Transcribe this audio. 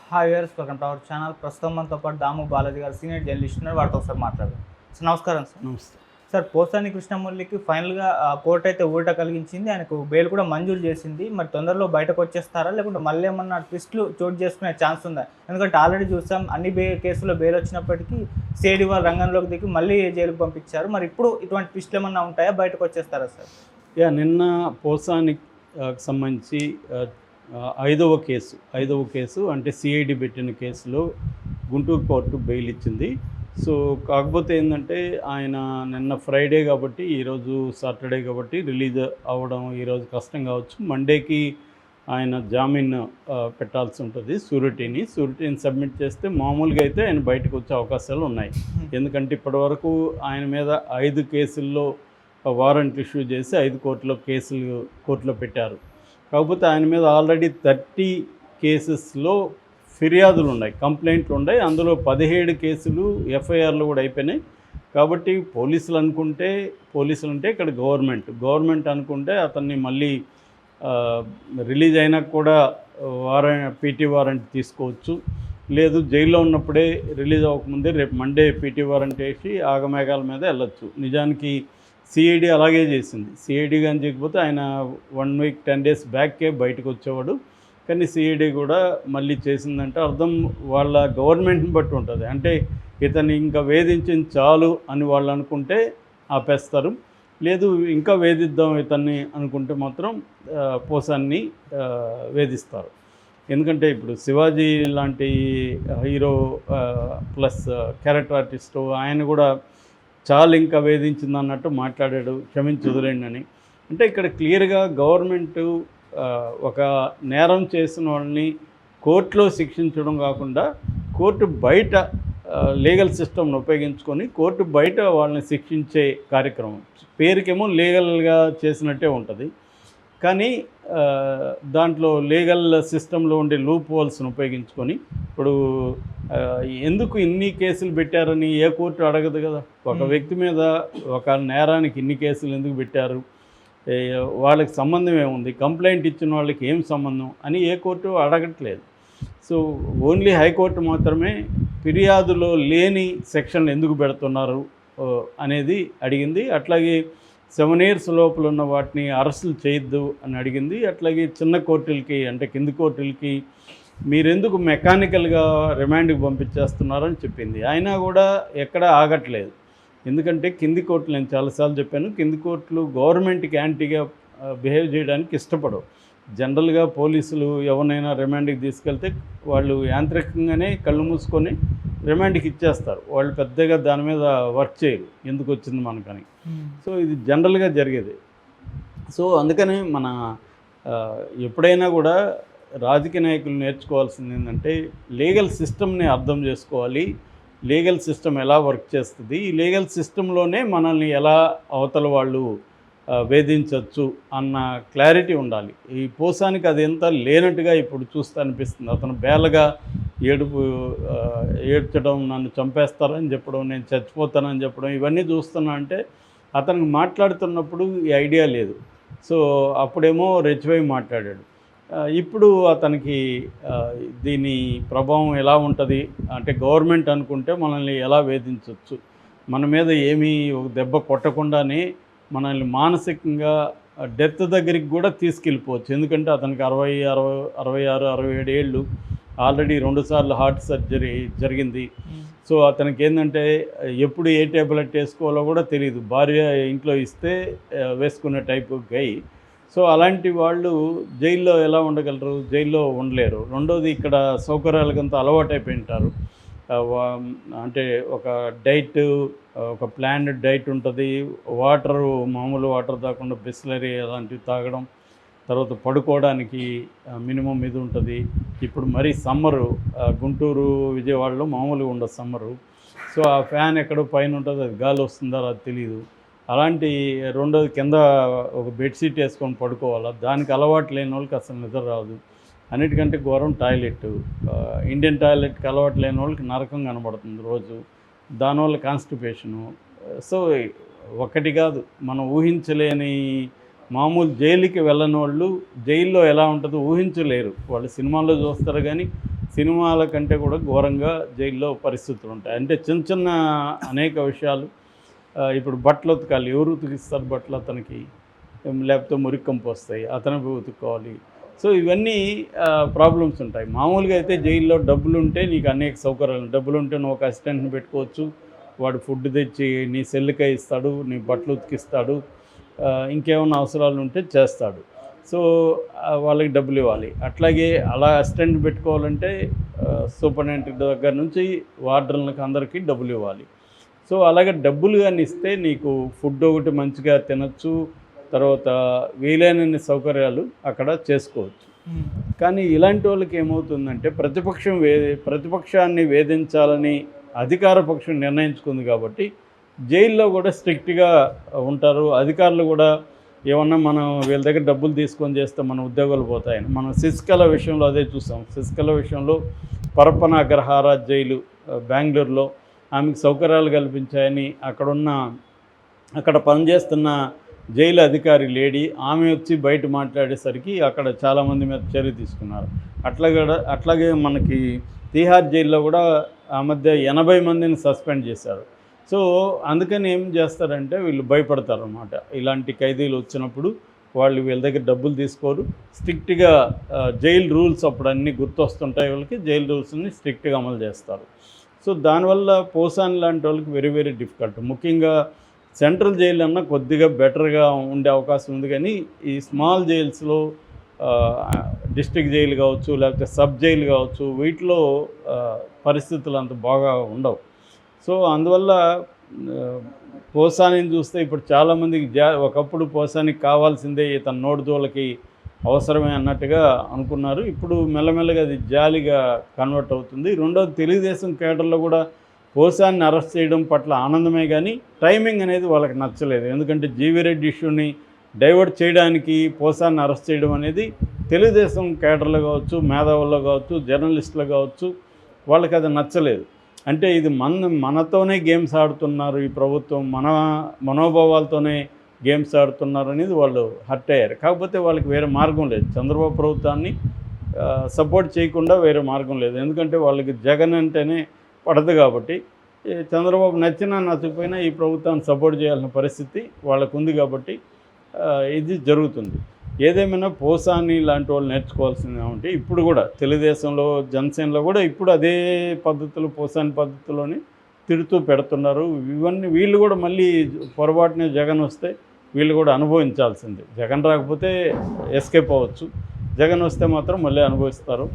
Hi viewers, welcome to our channel. ప్రస్తుతం మనతో పాటు దాము బాలాజీ గారు సీనియర్ జర్నలిస్ట్ ఉన్నారు. వారితో ఒకసారి మాట్లాడదాం. సార్ నమస్కారం. సార్ నమస్తే సార్ పోసాని కృష్ణమురళికి ఫైనల్గా కోర్టు అయితే ఊరట కలిగించింది. ఆయనకు బెయిల్ కూడా మంజూరు చేసింది. మరి తొందరలో బయటకు వచ్చేస్తారా, లేకుంటే మళ్ళీ ఏమన్నా ట్విస్టులు చోటు చేసుకునే ఛాన్స్ ఉందా? ఎందుకంటే ఆల్రెడీ చూసాం అన్ని కేసుల్లో బెయిల్ వచ్చినప్పటికీ సిఐడి వాళ్ళు రంగంలోకి దిగి మళ్ళీ జైలుకు పంపించారు. మరి ఇప్పుడు ఇటువంటి ట్విస్టులు ఏమన్నా ఉంటాయా, బయటకు వచ్చేస్తారా సార్? నిన్న పోసానికి సంబంధించి ఐదవ కేసు అంటే సిఐడి పెట్టిన కేసులో గుంటూరు కోర్టు బెయిల్ ఇచ్చింది. సో కాకపోతే ఏంటంటే ఆయన నిన్న ఫ్రైడే కాబట్టి ఈరోజు సాటర్డే కాబట్టి రిలీజ్ అవ్వడం ఈరోజు కష్టం కావచ్చు. మండేకి ఆయన జామీన్ పెట్టాల్సి ఉంటుంది. షూరిటీని సబ్మిట్ చేస్తే మామూలుగా అయితే ఆయన బయటకు వచ్చే అవకాశాలు ఉన్నాయి. ఎందుకంటే ఇప్పటివరకు ఆయన మీద 5 కేసుల్లో వారెంట్ ఇష్యూ చేసి 5 కోర్టులో పెట్టారు. కాకపోతే ఆయన మీద ఆల్రెడీ 30 కేసెస్లో ఫిర్యాదులు ఉన్నాయి, కంప్లైంట్లు ఉన్నాయి. అందులో 17 కేసులు ఎఫ్ఐఆర్లు కూడా అయిపోయినాయి. కాబట్టి పోలీసులు అంటే ఇక్కడ గవర్నమెంట్ అనుకుంటే అతన్ని మళ్ళీ రిలీజ్ అయినా కూడా పీటీ వారెంట్ తీసుకోవచ్చు. లేదు జైల్లో ఉన్నప్పుడే రిలీజ్ అవ్వకముందే రేపు మండే పీటీ వారెంట్ వేసి ఆగమేఘాల మీద వెళ్ళొచ్చు. నిజానికి సిఐడి అలాగే చేసింది. సిఐడి కానీ చేయకపోతే ఆయన 1 వీక్ 10 డేస్ బ్యాక్కే బయటకు వచ్చేవాడు. కానీ సిఐడి కూడా మళ్ళీ చేసిందంటే అర్థం వాళ్ళ గవర్నమెంట్ని బట్టి ఉంటుంది. అంటే ఇతన్ని ఇంకా వేధించింది చాలు అని వాళ్ళు అనుకుంటే ఆపేస్తారు. లేదు ఇంకా వేధిద్దాం ఇతన్ని అనుకుంటే మాత్రం పోసాన్ని వేధిస్తారు. ఎందుకంటే ఇప్పుడు శివాజీ లాంటి హీరో ప్లస్ క్యారెక్టర్ ఆర్టిస్టు ఆయన కూడా చాలా ఇంకా వేధించింది అన్నట్టు మాట్లాడాడు, క్షమించి వదిలేండి అని. అంటే ఇక్కడ క్లియర్గా గవర్నమెంటు ఒక నేరం చేసిన వాళ్ళని కోర్టులో శిక్షించడం కాకుండా కోర్టు బయట లీగల్ సిస్టమ్ను ఉపయోగించుకొని కోర్టు బయట వాళ్ళని శిక్షించే కార్యక్రమం. పేరుకేమో లీగల్గా చేసినట్టే ఉంటుంది, కానీ దాంట్లో లీగల్ సిస్టంలో ఉండే లూప్ హోల్స్ను ఉపయోగించుకొని ఇప్పుడు ఎందుకు ఇన్ని కేసులు పెట్టారని ఏ కోర్టు అడగదు కదా. ఒక వ్యక్తి మీద ఒక నేరానికి ఇన్ని కేసులు ఎందుకు పెట్టారు, వాళ్ళకి సంబంధం ఏముంది, కంప్లైంట్ ఇచ్చిన వాళ్ళకి ఏం సంబంధం అని ఏ కోర్టు అడగట్లేదు. సో ఓన్లీ హైకోర్టు మాత్రమే ఫిర్యాదులో లేని సెక్షన్లు ఎందుకు పెడుతున్నారు అనేది అడిగింది. అట్లాగే 7 years లోపల ఉన్న వాటిని అరెస్టులు చేయొద్దు అని అడిగింది. అట్లాగే చిన్న కోర్టులకి అంటే కింది కోర్టులకి మీరెందుకు మెకానికల్గా రిమాండ్కి పంపించేస్తున్నారని చెప్పింది. అయినా కూడా ఎక్కడా ఆగట్లేదు. ఎందుకంటే కింది కోర్టులు, నేను చాలాసార్లు చెప్పాను, కింది కోర్టులు గవర్నమెంట్కి యాంటీగా బిహేవ్ చేయడానికి ఇష్టపడవు. జనరల్గా పోలీసులు ఎవరినైనా రిమాండ్కి తీసుకెళ్తే వాళ్ళు యాంత్రికంగానే కళ్ళు మూసుకొని రిమాండ్కి ఇచ్చేస్తారు. వాళ్ళు పెద్దగా దాని మీద వర్క్ చేయరు, ఎందుకు వచ్చింది మనకని. సో ఇది జనరల్గా జరిగేది. సో అందుకని మన ఎప్పుడైనా కూడా రాజకీయ నాయకులు నేర్చుకోవాల్సింది ఏంటంటే లీగల్ సిస్టమ్ని అర్థం చేసుకోవాలి. లీగల్ సిస్టమ్ ఎలా వర్క్ చేస్తుంది, ఈ లీగల్ సిస్టంలోనే మనల్ని ఎలా అవతల వాళ్ళు వేధించవచ్చు అన్న క్లారిటీ ఉండాలి. ఈ పోసానికి అది ఎంత లేనట్టుగా ఇప్పుడు చూస్తే అనిపిస్తుంది. అతను బేలగా ఏడ్చడం, నన్ను చంపేస్తారని చెప్పడం, నేను చచ్చిపోతానని చెప్పడం, ఇవన్నీ చూస్తున్నా అంటే అతనికి మాట్లాడుతున్నప్పుడు ఈ ఐడియా లేదు. సో అప్పుడేమో రెచ్చిపోయి మాట్లాడాడు. ఇప్పుడు అతనికి దీని ప్రభావం ఎలా ఉంటుంది అంటే గవర్నమెంట్ అనుకుంటే మనల్ని ఎలా వేధించవచ్చు, మన మీద ఏమీ ఒక దెబ్బ కొట్టకుండానే మనల్ని మానసికంగా డెత్ దగ్గరికి కూడా తీసుకెళ్ళిపోవచ్చు. ఎందుకంటే అతనికి 66, 67 ఏళ్ళు, ఆల్రెడీ 2 సార్లు హార్ట్ సర్జరీ జరిగింది. సో అతనికి ఏంటంటే ఎప్పుడు ఏ టాబ్లెట్ వేసుకోవాలో కూడా తెలియదు. భార్య ఇంట్లో ఇస్తే వేసుకునే టైపు గై. సో అలాంటి వాళ్ళు జైల్లో ఎలా ఉండగలరు, జైల్లో ఉండలేరు. రెండోది ఇక్కడ సౌకర్యాలకంతా అలవాటైపోయి ఉంటారు. అంటే ఒక డైట్, ఒక ప్లాన్డ్ డైట్ ఉంటుంది. వాటరు మామూలు వాటర్ తాగకుండా బిస్లరీ అలాంటివి తాగడం, తర్వాత పడుకోవడానికి మినిమం ఇది ఉంటుంది. ఇప్పుడు మరీ సమ్మరు, గుంటూరు విజయవాడలో మామూలుగా ఉండదు సమ్మరు. సో ఆ ఫ్యాన్ ఎక్కడో పైన ఉంటుంది, అది గాలి వస్తుందో అది తెలియదు. అలాంటి రెండోది కింద ఒక బెడ్షీట్ వేసుకొని పడుకోవాలా, దానికి అలవాటు లేని వాళ్ళకి అసలు నిద్ర రాదు. అన్నిటికంటే ఘోరం టాయిలెట్. ఇండియన్ టాయిలెట్కి అలవాటు లేని వాళ్ళకి నరకం కనబడుతుంది రోజు. దానివల్ల కాన్స్టిపేషను. సో ఒకటి కాదు, మనం ఊహించలేని మామూలు జైలుకి వెళ్ళని వాళ్ళు జైల్లో ఎలా ఉంటుందో ఊహించలేరు. వాళ్ళు సినిమాల్లో చూస్తారు కానీ సినిమాల కంటే కూడా ఘోరంగా జైల్లో పరిస్థితులు ఉంటాయి. అంటే చిన్న చిన్న అనేక విషయాలు, ఇప్పుడు బట్టలు ఉతకాలి, ఎవరు ఉతికిస్తారు బట్టలు అతనికి? లేకపోతే మురికి కంపు వస్తాయి, అతను పోయి ఉతుక్కోవాలి. సో ఇవన్నీ ప్రాబ్లమ్స్ ఉంటాయి. మామూలుగా అయితే జైల్లో డబ్బులుంటే నీకు అనేక సౌకర్యాలు, డబ్బులుంటే నువ్వు ఒక అసిస్టెంట్ని పెట్టుకోవచ్చు, వాడు ఫుడ్ తెచ్చి నీ సెల్లుకే ఇస్తాడు, నీ బట్టలు ఉతికిస్తాడు, ఇంకేమైనా అవసరాలు ఉంటే చేస్తాడు. సో వాళ్ళకి డబ్బులు ఇవ్వాలి. అట్లాగే అలా అసిస్టెంట్ పెట్టుకోవాలంటే సూపరింటెండెంట్ దగ్గర నుంచి వార్డర్లకు అందరికీ డబ్బులు ఇవ్వాలి. సో అలాగే డబ్బులు కానీ ఇస్తే నీకు ఫుడ్ ఒకటి మంచిగా తినచ్చు, తర్వాత వీలైనన్ని సౌకర్యాలు అక్కడ చేసుకోవచ్చు. కానీ ఇలాంటి వాళ్ళకి ఏమవుతుందంటే ప్రతిపక్షాన్ని వేధించాలని అధికార పక్షం నిర్ణయించుకుంది కాబట్టి జైల్లో కూడా స్ట్రిక్ట్గా ఉంటారు. అధికారులు కూడా ఏమన్నా మనం వీళ్ళ దగ్గర డబ్బులు తీసుకొని చేస్తే మన ఉద్యోగాలు పోతాయని. మనం శశికళ విషయంలో అదే చూసాం. శశికళ విషయంలో పరప్పన అగ్రహార జైలు బెంగళూరులో ఆమెకు సౌకర్యాలు కల్పించాయని అక్కడ పనిచేస్తున్న జైలు అధికారి లేడీ ఆమె వచ్చి బయట మాట్లాడేసరికి అక్కడ చాలామంది మీద చర్య తీసుకున్నారు. అట్లాగే మనకి తీహార్ జైల్లో కూడా ఆ మధ్య 80 మందిని సస్పెండ్ చేశారు. సో అందుకని ఏం చేస్తారంటే వీళ్ళు భయపడతారు అన్నమాట. ఇలాంటి ఖైదీలు వచ్చినప్పుడు వీళ్ళ దగ్గర డబ్బులు తీసుకోరు. స్ట్రిక్ట్గా జైలు రూల్స్ అప్పుడు అన్నీ గుర్తొస్తుంటాయి వాళ్ళకి, జైలు రూల్స్ని స్ట్రిక్ట్గా అమలు చేస్తారు. సో దానివల్ల పోసాని లాంటి వాళ్ళకి వెరీ వెరీ డిఫికల్ట్. ముఖ్యంగా సెంట్రల్ జైలు అన్నా కొద్దిగా బెటర్గా ఉండే అవకాశం ఉంది, కానీ ఈ స్మాల్ జైల్స్లో డిస్ట్రిక్ట్ జైలు కావచ్చు, లేకపోతే సబ్ జైలు కావచ్చు, వీటిలో పరిస్థితులు అంత బాగా ఉండవు. సో అందువల్ల పోసానిని చూస్తే ఇప్పుడు చాలామందికి ఒకప్పుడు పోసానికి కావాల్సిందే ఇతను నోటిదోలకి అవసరమే అన్నట్టుగా అనుకున్నారు. ఇప్పుడు మెల్లమెల్లగా అది జాలిగా కన్వర్ట్ అవుతుంది. రెండోది, తెలుగుదేశం కేడర్లో కూడా పోసాన్ని అరెస్ట్ చేయడం పట్ల ఆనందమే, కానీ టైమింగ్ అనేది వాళ్ళకి నచ్చలేదు. ఎందుకంటే జీవిరెడ్డి ఇష్యూని డైవర్ట్ చేయడానికి పోసాన్ని అరెస్ట్ చేయడం అనేది తెలుగుదేశం కేడర్లో కావచ్చు, మేధావుల్లో కావచ్చు, జర్నలిస్టులు కావచ్చు, వాళ్ళకి అది నచ్చలేదు. అంటే ఇది మనతోనే గేమ్స్ ఆడుతున్నారు, ఈ ప్రభుత్వం మన మనోభావాలతోనే గేమ్స్ ఆడుతున్నారు అనేది వాళ్ళు హర్ట్ అయ్యారు. కాకపోతే వాళ్ళకి వేరే మార్గం లేదు. చంద్రబాబు ప్రభుత్వాన్ని సపోర్ట్ చేయకుండా వేరే మార్గం లేదు. ఎందుకంటే వాళ్ళకి జగన్ అంటేనే పడదు కాబట్టి, చంద్రబాబు నచ్చినా నచ్చకపోయినా ఈ ప్రభుత్వాన్ని సపోర్ట్ చేయాల్సిన పరిస్థితి వాళ్ళకు ఉంది కాబట్టి ఇది జరుగుతుంది. ఏదేమైనా పోసాని లాంటి వాళ్ళు నేర్చుకోవాల్సింది ఏమంటే, ఇప్పుడు కూడా తెలుగుదేశంలో జనసేనలో కూడా ఇప్పుడు అదే పద్ధతులు, పోసాని పద్ధతిలోని తిడుతూ పెడుతున్నారు. ఇవన్నీ వీళ్ళు కూడా మళ్ళీ పొరపాటునే జగన్ వస్తే వీళ్ళు కూడా అనుభవించాల్సిందే. జగన్ రాకపోతే ఎస్కేప్ అవ్వచ్చు, జగన్ వస్తే మాత్రం మళ్ళీ అనుభవిస్తారు.